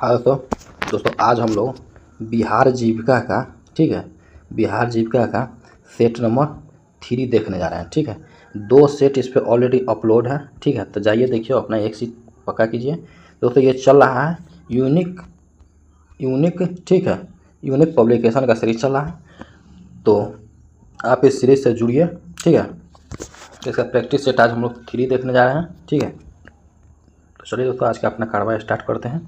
हाँ दोस्तों आज हम लोग बिहार जीविका का, ठीक है, बिहार जीविका का सेट नंबर 3 देखने जा रहे हैं। ठीक है, 2 सेट इस पर ऑलरेडी अपलोड है। ठीक है, तो जाइए देखिए, अपना एक सीट पक्का कीजिए। दोस्तों ये चल रहा है यूनिक, ठीक है, यूनिक पब्लिकेशन का सीरीज चल रहा है, तो आप इस सीरीज से जुड़िए। ठीक है, इसका प्रैक्टिस सेट आज हम लोग 3 देखने जा रहे हैं। ठीक है, तो चलिए दोस्तों आज का अपना कार्रवाई स्टार्ट करते हैं,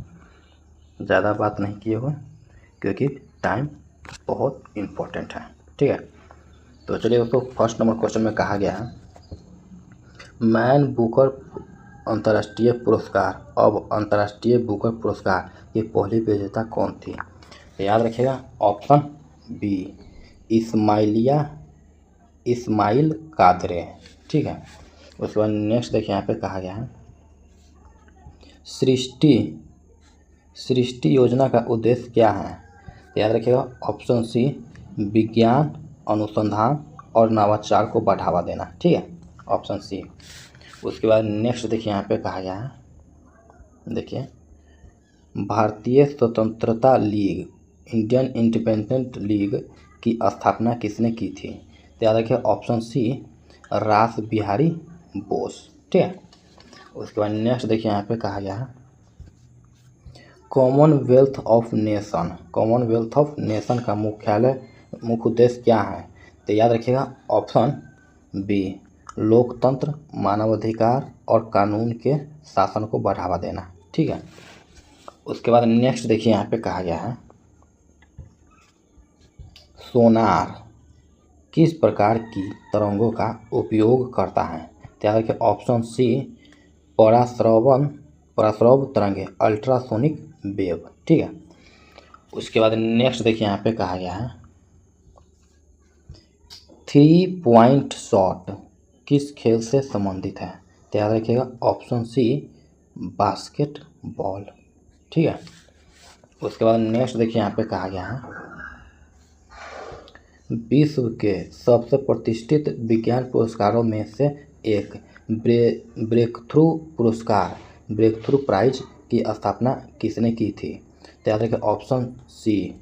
ज़्यादा बात नहीं किए हुए, क्योंकि टाइम बहुत इम्पोर्टेंट है। ठीक है, तो चलिए दोस्तों, फर्स्ट नंबर क्वेश्चन में कहा गया है मैन बुकर अंतर्राष्ट्रीय पुरस्कार, अब अंतर्राष्ट्रीय बुकर पुरस्कार की पहली विजेता कौन थी? तो याद रखिएगा, ऑप्शन बी इस्माइल कादरे। ठीक है, उसके बाद नेक्स्ट देखिए, यहाँ पे कहा गया है सृष्टि योजना का उद्देश्य क्या है? तो याद रखिएगा, ऑप्शन सी विज्ञान, अनुसंधान और नवाचार को बढ़ावा देना। ठीक है, ऑप्शन सी। उसके बाद नेक्स्ट देखिए, यहाँ पे कहा गया है, देखिए, भारतीय स्वतंत्रता लीग, इंडियन इंडिपेंडेंट लीग की स्थापना किसने की थी? तो याद रखिए, ऑप्शन सी रास बिहारी बोस। ठीक है, उसके बाद नेक्स्ट देखिए, यहाँ पे कहा गया है कॉमनवेल्थ ऑफ नेशन का मुख्य उद्देश्य क्या है? तो याद रखिएगा, ऑप्शन बी लोकतंत्र, मानवाधिकार और कानून के शासन को बढ़ावा देना। ठीक है, उसके बाद नेक्स्ट देखिए, यहाँ पे कहा गया है सोनार किस प्रकार की तरंगों का उपयोग करता है? तो याद रखिए, ऑप्शन सी पराश्रव तरंगे, अल्ट्रासोनिक वेव। ठीक है, उसके बाद नेक्स्ट देखिए, यहाँ पे कहा गया है 3 पॉइंट शॉट किस खेल से संबंधित है? तो याद रखिएगा, ऑप्शन सी बास्केटबॉल। ठीक है, उसके बाद नेक्स्ट देखिए, यहाँ पे कहा गया है विश्व के सबसे प्रतिष्ठित विज्ञान पुरस्कारों में से एक ब्रेकथ्रू प्राइज की स्थापना किसने की थी? तो याद रखिए, ऑप्शन सी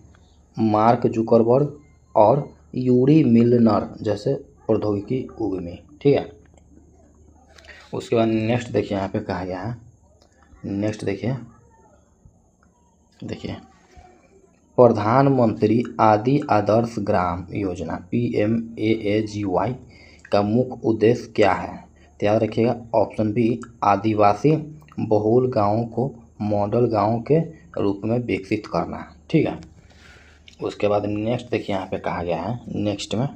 मार्क जुकरबर्ग और यूरी मिलनर जैसे प्रौद्योगिकी उद्यमी। ठीक है, उसके बाद नेक्स्ट देखिए, यहाँ पे कहा गया है, नेक्स्ट देखिए प्रधानमंत्री आदि आदर्श ग्राम योजना PMAAGY का मुख्य उद्देश्य क्या है? तो याद रखिएगा, ऑप्शन बी आदिवासी बहुल गांवों को मॉडल गांव के रूप में विकसित करना। ठीक है, उसके बाद नेक्स्ट देखिए, यहाँ पे कहा गया है, नेक्स्ट में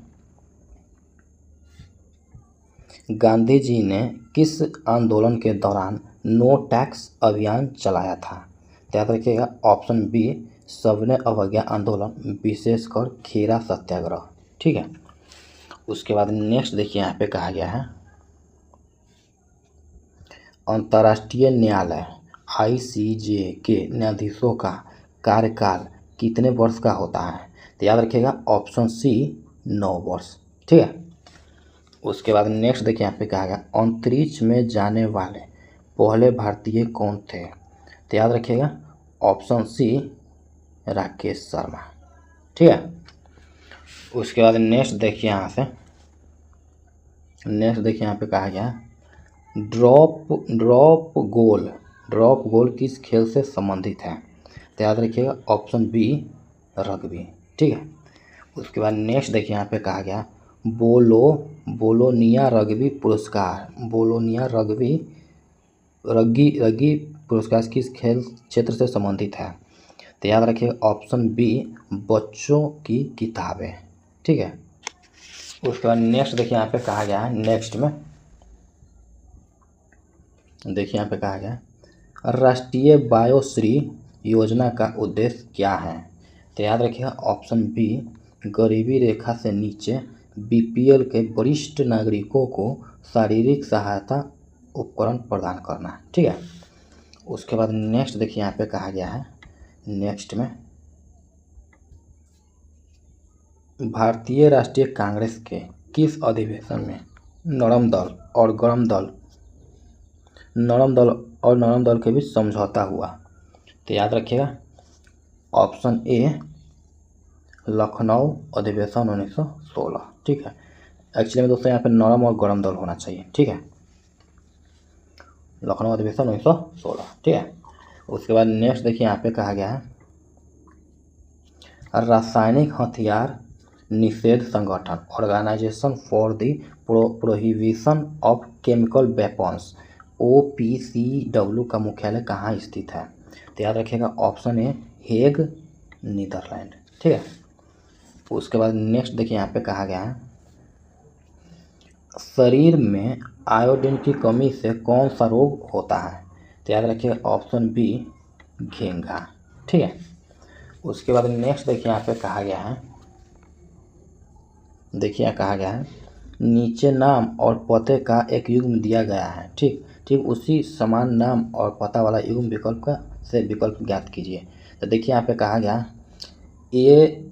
गांधी जी ने किस आंदोलन के दौरान नो टैक्स अभियान चलाया था? तो याद रखिएगा, ऑप्शन बी सविनय अवज्ञा आंदोलन, विशेषकर खेरा सत्याग्रह। ठीक है, उसके बाद नेक्स्ट देखिए, यहाँ पे कहा गया है अंतर्राष्ट्रीय न्यायालय ICJ के न्यायाधीशों का कार्यकाल कितने वर्ष का होता है? तो याद रखिएगा, ऑप्शन सी 9 वर्ष। ठीक है, उसके बाद नेक्स्ट देखिए, यहाँ पे कहा गया अंतरिक्ष में जाने वाले पहले भारतीय कौन थे? तो याद रखिएगा, ऑप्शन सी राकेश शर्मा। ठीक है, उसके बाद नेक्स्ट देखिए, यहाँ पे कहा गया ड्रॉप गोल किस खेल से संबंधित है? तो याद रखिएगा, ऑप्शन बी रग्बी। ठीक है, उसके बाद नेक्स्ट देखिए, यहाँ पे कहा गया बोलोनिया रग्बी पुरस्कार किस खेल क्षेत्र से संबंधित है? तो याद रखिए, ऑप्शन बी बच्चों की किताबें। ठीक है, उसके बाद नेक्स्ट देखिए, यहाँ पे कहा गया है, नेक्स्ट में देखिए, यहाँ पे कहा गया राष्ट्रीय बायोश्री योजना का उद्देश्य क्या है? तो याद रखिएगा, ऑप्शन बी गरीबी रेखा से नीचे BPL के वरिष्ठ नागरिकों को शारीरिक सहायता उपकरण प्रदान करना। ठीक है, उसके बाद नेक्स्ट देखिए, यहाँ पे कहा गया है, नेक्स्ट में भारतीय राष्ट्रीय कांग्रेस के किस अधिवेशन में नरम दल और नरम दल के बीच समझौता हुआ? तो याद रखिएगा ऑप्शन ए लखनऊ अधिवेशन 1916। ठीक है, एक्चुअली में दोस्तों यहाँ पे नरम और गर्म दल होना चाहिए। ठीक है, लखनऊ अधिवेशन 1916। ठीक है, उसके बाद नेक्स्ट देखिए यहाँ पे कहा गया है रासायनिक हथियार निषेध संगठन, organisation for the prohibition of chemical weapons, OPCW का मुख्यालय कहाँ स्थित है? तो याद रखिएगा ऑप्शन ए हेग, नीदरलैंड। ठीक है, उसके बाद नेक्स्ट देखिए यहाँ पे कहा गया है शरीर में आयोडीन की कमी से कौन सा रोग होता है? तो याद रखिए ऑप्शन बी घेंघा। ठीक है, उसके बाद नेक्स्ट देखिए यहाँ पे कहा गया है, देखिए यहाँ कहा गया है नीचे नाम और पते का एक युग्म दिया गया है। ठीक ठीक, उसी समान नाम और पता वाला युग्म विकल्प का से विकल्प ज्ञात कीजिए। तो देखिए यहाँ पे कहा गया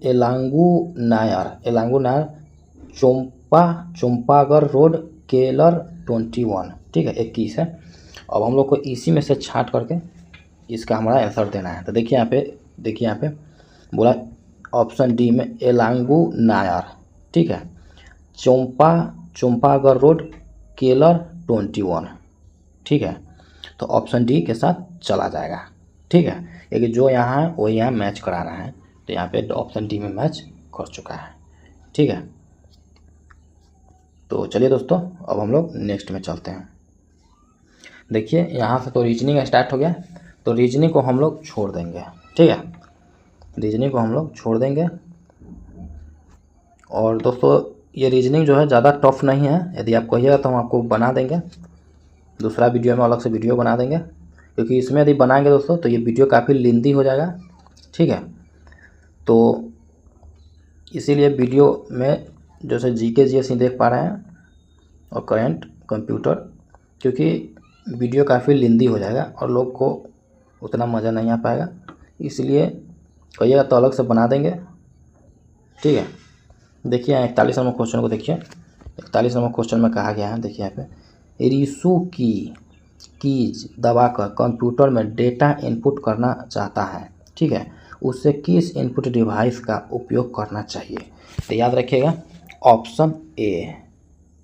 एलांगू नायर चोम्पागर रोड, केलर 21। ठीक है, 21 है। अब हम लोग को इसी में से छांट करके इसका हमारा आंसर देना है। तो देखिए यहाँ पे बोला ऑप्शन डी में एलांगू नायर। ठीक है, चोम्पागर रोड, केलर 21। ठीक है, तो ऑप्शन डी के साथ चला जाएगा। ठीक है, क्योंकि जो यहाँ है वो यहाँ मैच कराना है, तो यहाँ पे ऑप्शन डी में मैच कर चुका है। ठीक है, तो चलिए दोस्तों अब हम लोग नेक्स्ट में चलते हैं। देखिए यहाँ से तो रीजनिंग स्टार्ट हो गया, तो रीजनिंग को हम लोग छोड़ देंगे। ठीक है, रीजनिंग को हम लोग छोड़ देंगे। और दोस्तों ये रीजनिंग जो है ज़्यादा टफ नहीं है, यदि आप कहिएगा तो हम आपको बना देंगे, दूसरा वीडियो में अलग से वीडियो बना देंगे, क्योंकि इसमें यदि बनाएंगे दोस्तों तो ये वीडियो काफ़ी लेंदी हो जाएगा। ठीक है, तो इसीलिए वीडियो में जैसे GK GS ही देख पा रहे हैं और करेंट कंप्यूटर, क्योंकि वीडियो काफ़ी लेंदी हो जाएगा और लोग को उतना मज़ा नहीं आ पाएगा, इसलिए कहिएगा तो अलग से बना देंगे। ठीक है, देखिए 41 नंबर क्वेश्चन को देखिए। 41 नंबर क्वेश्चन में कहा गया है, देखिए यहाँ पे रीशु कीज दबाकर कंप्यूटर में डेटा इनपुट करना चाहता है। ठीक है, उससे किस इनपुट डिवाइस का उपयोग करना चाहिए? तो याद रखिएगा ऑप्शन ए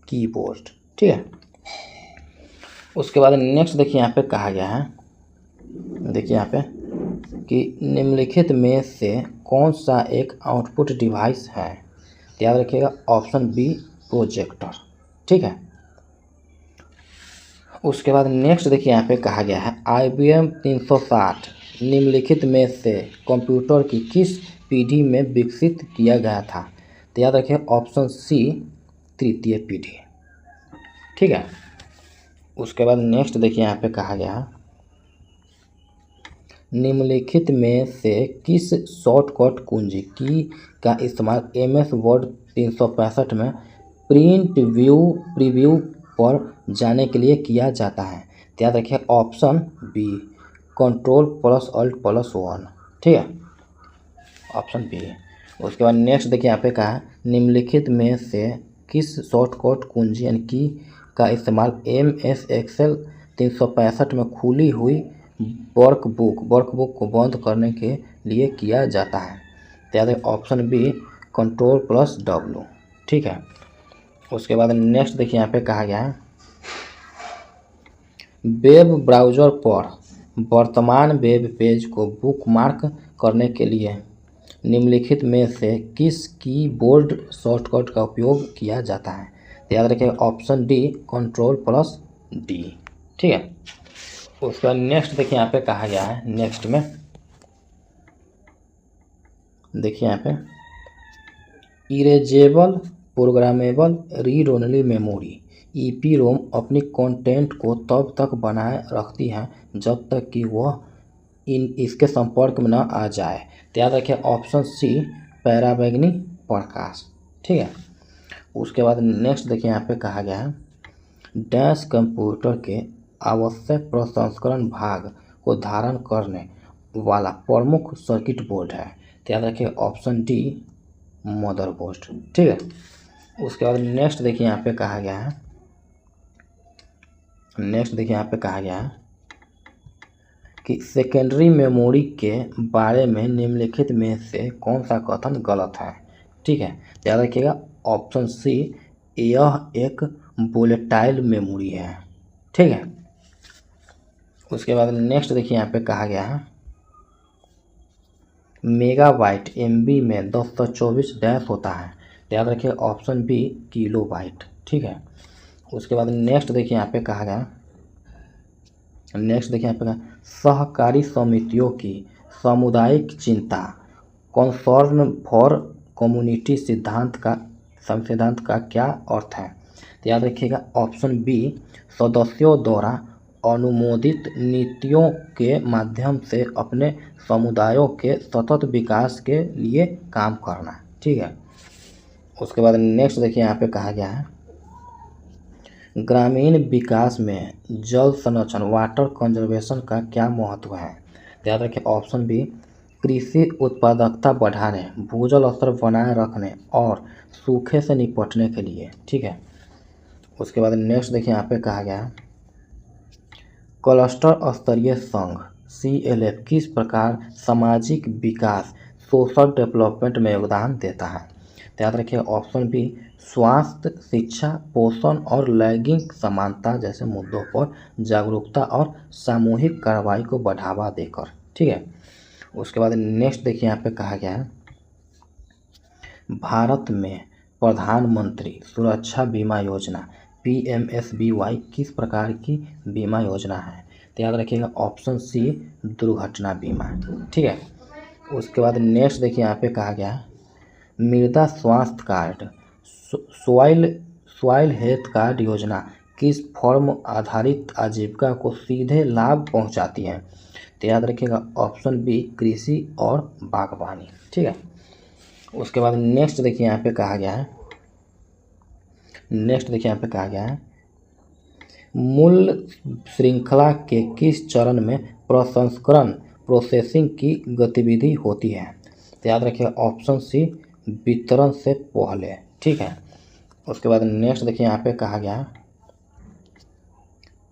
कीबोर्ड। ठीक है, उसके बाद नेक्स्ट देखिए यहाँ पे कहा गया है, देखिए यहाँ पे कि निम्नलिखित में से कौन सा एक आउटपुट डिवाइस है? तो याद रखिएगा ऑप्शन बी प्रोजेक्टर। ठीक है, उसके बाद नेक्स्ट देखिए यहाँ पे कहा गया है IBM 360 निम्नलिखित में से कंप्यूटर की किस पीढ़ी में विकसित किया गया था? तो याद रखिए ऑप्शन सी तृतीय पीढ़ी। ठीक है, उसके बाद नेक्स्ट देखिए यहाँ पे कहा गया है निम्नलिखित में से किस शॉर्टकट कुंजी की का इस्तेमाल MS वर्ड 365 में प्रीव्यू पर जाने के लिए किया जाता है? तो याद रखिए ऑप्शन बी Ctrl+Alt+1। ठीक है, ऑप्शन बी। उसके बाद नेक्स्ट देखिए यहाँ पे कहा है निम्नलिखित में से किस शॉर्टकट कुंजी यानी की का इस्तेमाल MS Excel 365 में खुली हुई वर्कबुक को बंद करने के लिए किया जाता है? तो याद है ऑप्शन बी Ctrl+W। ठीक है, उसके बाद नेक्स्ट देखिए यहाँ पे कहा गया है वेब ब्राउज़र पर वर्तमान वेब पेज को बुकमार्क करने के लिए निम्नलिखित में से किस कीबोर्ड शॉर्टकट का उपयोग किया जाता है? तो याद रखिए ऑप्शन डी Ctrl+D। ठीक है, उसके बाद नेक्स्ट देखिए यहाँ पे कहा गया है, नेक्स्ट में देखिए यहाँ पे erasable programmable read only memory EPROM अपनी कंटेंट को तब तक बनाए रखती है जब तक कि वह इसके संपर्क में न आ जाए। तो याद रखिए ऑप्शन सी पराबैंगनी प्रकाश। ठीक है, उसके बाद नेक्स्ट देखिए यहाँ पे कहा गया है डैश कंप्यूटर के आवश्यक प्रसंस्करण भाग को धारण करने वाला प्रमुख सर्किट बोर्ड है? तो याद रखिए ऑप्शन डी मदरबोर्ड। ठीक है, उसके बाद नेक्स्ट देखिए यहाँ पे कहा गया है कि सेकेंडरी मेमोरी के बारे में निम्नलिखित में से कौन सा कथन गलत है। ठीक है, याद रखिएगा ऑप्शन सी, यह एक वोलेटाइल मेमोरी है। ठीक है, उसके बाद नेक्स्ट देखिए यहाँ पे कहा गया है मेगाबाइट एमबी में 1024 डैश होता है, तो याद रखिए ऑप्शन बी किलोबाइट। ठीक है, उसके बाद नेक्स्ट देखिए यहाँ पे कहा गया सहकारी समितियों की सामुदायिक चिंता कॉन्सर्न फॉर कम्युनिटी सिद्धांत का क्या अर्थ है। तो याद रखिएगा ऑप्शन बी सदस्यों द्वारा अनुमोदित नीतियों के माध्यम से अपने समुदायों के सतत विकास के लिए काम करना। ठीक है, उसके बाद नेक्स्ट देखिए यहाँ पे कहा गया है ग्रामीण विकास में जल संरक्षण वाटर कंजर्वेशन का क्या महत्व है। याद रखें ऑप्शन बी कृषि उत्पादकता बढ़ाने, भूजल स्तर बनाए रखने और सूखे से निपटने के लिए। ठीक है, उसके बाद नेक्स्ट देखिए यहाँ पे कहा गया है क्लस्टर स्तरीय संघ CLF किस प्रकार सामाजिक विकास सोशल डेवलपमेंट में योगदान देता है। तो याद रखिए ऑप्शन बी स्वास्थ्य, शिक्षा, पोषण और लैंगिक समानता जैसे मुद्दों पर जागरूकता और सामूहिक कार्रवाई को बढ़ावा देकर। ठीक है, उसके बाद नेक्स्ट देखिए यहाँ पे कहा गया है भारत में प्रधानमंत्री सुरक्षा बीमा योजना PMSBY किस प्रकार की बीमा योजना है। तो याद रखिएगा ऑप्शन सी दुर्घटना बीमा। ठीक है, उसके बाद नेक्स्ट देखिए यहाँ पे कहा गया है मृदा स्वास्थ्य कार्ड सॉइल हेल्थ कार्ड योजना किस फॉर्म आधारित आजीविका को सीधे लाभ पहुंचाती है। तो याद रखिएगा ऑप्शन बी कृषि और बागवानी। ठीक है, उसके बाद नेक्स्ट देखिए यहाँ पे कहा गया है मूल श्रृंखला के किस चरण में प्रसंस्करण प्रोसेसिंग की गतिविधि होती है। तो याद रखिएगा ऑप्शन सी वितरण से पहले। ठीक है, उसके बाद नेक्स्ट देखिए यहाँ पे कहा गया है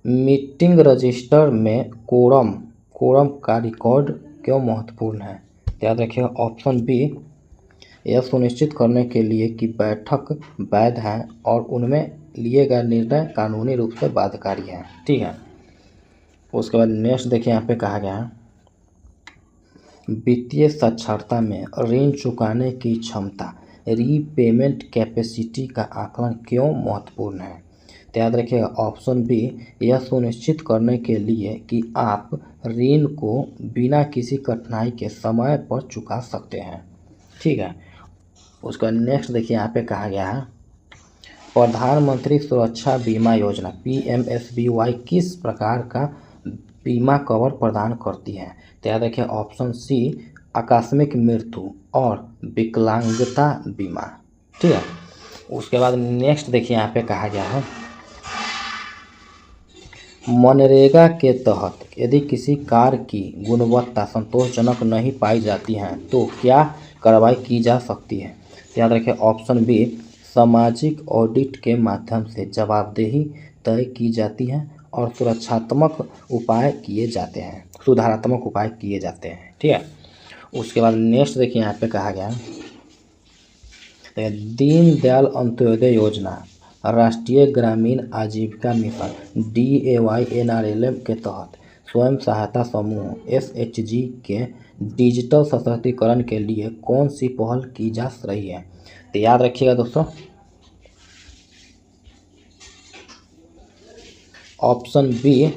मीटिंग रजिस्टर में कोरम का रिकॉर्ड क्यों महत्वपूर्ण है। तो याद रखिएगा ऑप्शन बी यह सुनिश्चित करने के लिए कि बैठक वैध है और उनमें लिए गए निर्णय कानूनी रूप से बाध्यकारी है। ठीक है, उसके बाद नेक्स्ट देखिए यहाँ पे कहा गया है वित्तीय साक्षरता में ऋण चुकाने की क्षमता रीपेमेंट कैपेसिटी का आकलन क्यों महत्वपूर्ण है। तो याद रखिएगा ऑप्शन बी यह सुनिश्चित करने के लिए कि आप ऋण को बिना किसी कठिनाई के समय पर चुका सकते हैं। ठीक है, उसका नेक्स्ट देखिए यहाँ पे कहा गया है प्रधानमंत्री सुरक्षा बीमा योजना PMSBY किस प्रकार का बीमा कवर प्रदान करती है। तो याद रखिए ऑप्शन सी आकस्मिक मृत्यु और विकलांगता बीमा। ठीक है, उसके बाद नेक्स्ट देखिए यहाँ पे कहा गया है मनरेगा के तहत यदि किसी कार्य की गुणवत्ता संतोषजनक नहीं पाई जाती है तो क्या कार्रवाई की जा सकती है। तो याद रखिए ऑप्शन बी सामाजिक ऑडिट के माध्यम से जवाबदेही तय की जाती है और सुधारात्मक उपाय किए जाते हैं। ठीक है, उसके बाद नेक्स्ट देखिए यहाँ पे कहा गया दीनदयाल अंत्योदय योजना राष्ट्रीय ग्रामीण आजीविका मिशन DAY NRLM के तहत स्वयं सहायता समूह SHG के डिजिटल सशक्तिकरण के लिए कौन सी पहल की जा रही है। तो याद रखिएगा दोस्तों ऑप्शन बी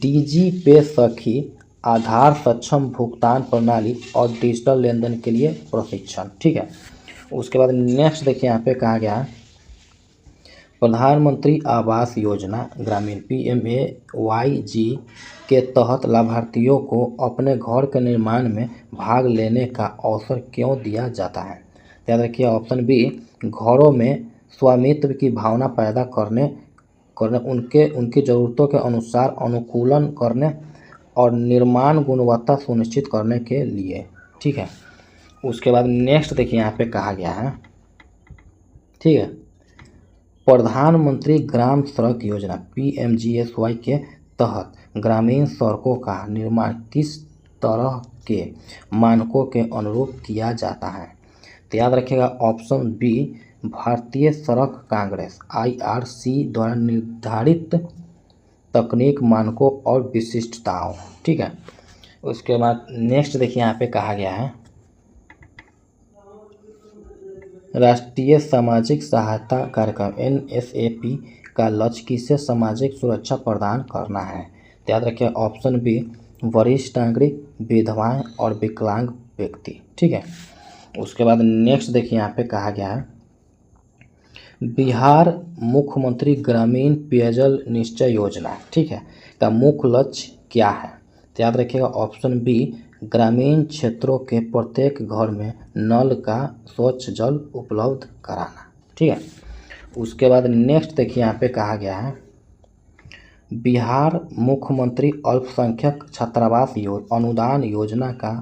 DG पे सखी आधार सक्षम भुगतान प्रणाली और डिजिटल लेन देन के लिए प्रशिक्षण। ठीक है, उसके बाद नेक्स्ट देखिए यहाँ पे कहा गया है प्रधानमंत्री आवास योजना ग्रामीण PMAYG के तहत लाभार्थियों को अपने घर के निर्माण में भाग लेने का अवसर क्यों दिया जाता है। याद रखिए ऑप्शन बी घरों में स्वामित्व की भावना पैदा करने उनकी ज़रूरतों के अनुसार अनुकूलन करने और निर्माण गुणवत्ता सुनिश्चित करने के लिए। ठीक है, उसके बाद नेक्स्ट देखिए यहाँ पे कहा गया है ठीक है प्रधानमंत्री ग्राम सड़क योजना PMGSY के तहत ग्रामीण सड़कों का निर्माण किस तरह के मानकों के अनुरूप किया जाता है? तो याद रखिएगा ऑप्शन बी, भारतीय सड़क कांग्रेस IRC द्वारा निर्धारित तकनीक, मानकों और विशिष्टताओं। ठीक है, उसके बाद नेक्स्ट देखिए यहाँ पे कहा गया है राष्ट्रीय सामाजिक सहायता कार्यक्रम NSAP का लक्ष्य किसे सामाजिक सुरक्षा प्रदान करना है? तो याद रखिए ऑप्शन बी, वरिष्ठ नागरिक, विधवाएं और विकलांग व्यक्ति। ठीक है, उसके बाद नेक्स्ट देखिए यहाँ पे कहा गया है बिहार मुख्यमंत्री ग्रामीण पेयजल निश्चय योजना, ठीक है, का मुख्य लक्ष्य क्या है? तो याद रखिएगा ऑप्शन बी, ग्रामीण क्षेत्रों के प्रत्येक घर में नल का स्वच्छ जल उपलब्ध कराना। ठीक है, उसके बाद नेक्स्ट देखिए यहाँ पे कहा गया है बिहार मुख्यमंत्री अल्पसंख्यक छात्रावास अनुदान योजना का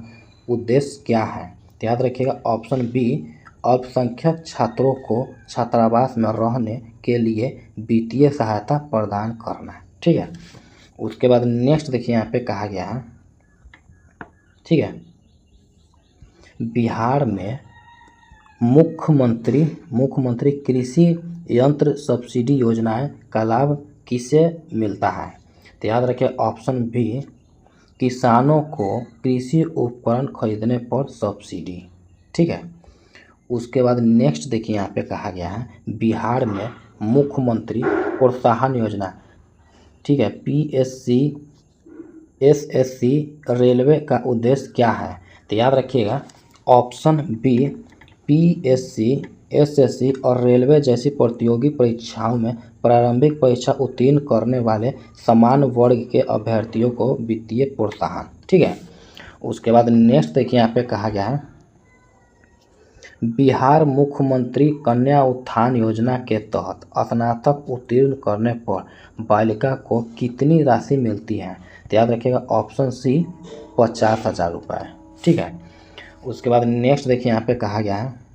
उद्देश्य क्या है? तो याद रखिएगा ऑप्शन बी, अल्पसंख्यक छात्रों को छात्रावास में रहने के लिए वित्तीय सहायता प्रदान करना। ठीक है, उसके बाद नेक्स्ट देखिए यहाँ पे कहा गया है, ठीक है, बिहार में मुख्यमंत्री कृषि यंत्र सब्सिडी योजनाएं का लाभ किसे मिलता है? तो याद रखिए ऑप्शन बी, किसानों को कृषि उपकरण खरीदने पर सब्सिडी। ठीक है, उसके बाद नेक्स्ट देखिए यहाँ पे कहा गया है बिहार में मुख्यमंत्री प्रोत्साहन योजना, ठीक है, PSC SSC रेलवे का उद्देश्य क्या है? तो याद रखिएगा ऑप्शन बी, PSC SSC और रेलवे जैसी प्रतियोगी परीक्षाओं में प्रारंभिक परीक्षा उत्तीर्ण करने वाले समान वर्ग के अभ्यर्थियों को वित्तीय प्रोत्साहन। ठीक है, उसके बाद नेक्स्ट देखिए यहाँ पे कहा गया है बिहार मुख्यमंत्री कन्या उत्थान योजना के तहत स्नातक उत्तीर्ण करने पर बालिका को कितनी राशि मिलती है? तो याद रखिएगा ऑप्शन सी, 50,000 रुपये। ठीक है, उसके बाद नेक्स्ट देखिए यहाँ पे कहा गया है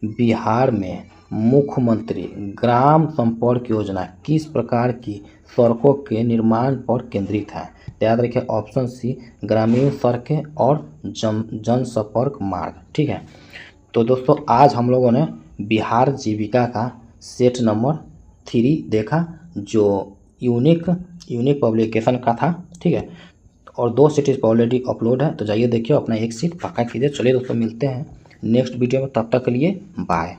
बिहार में मुख्यमंत्री ग्राम संपर्क योजना किस प्रकार की सड़कों के निर्माण पर केंद्रित है? तो याद रखिए ऑप्शन सी, ग्रामीण सड़कें और जनसंपर्क मार्ग। ठीक है, तो दोस्तों आज हम लोगों ने बिहार जीविका का सेट नंबर 3 देखा जो यूनिक पब्लिकेशन का था। ठीक है, और 2 सीट इस पर ऑलरेडी अपलोड है, तो जाइए देखिए अपना एक सीट पक्का कीजिए। चलिए दोस्तों मिलते हैं नेक्स्ट वीडियो में, तब तक के लिए बाय।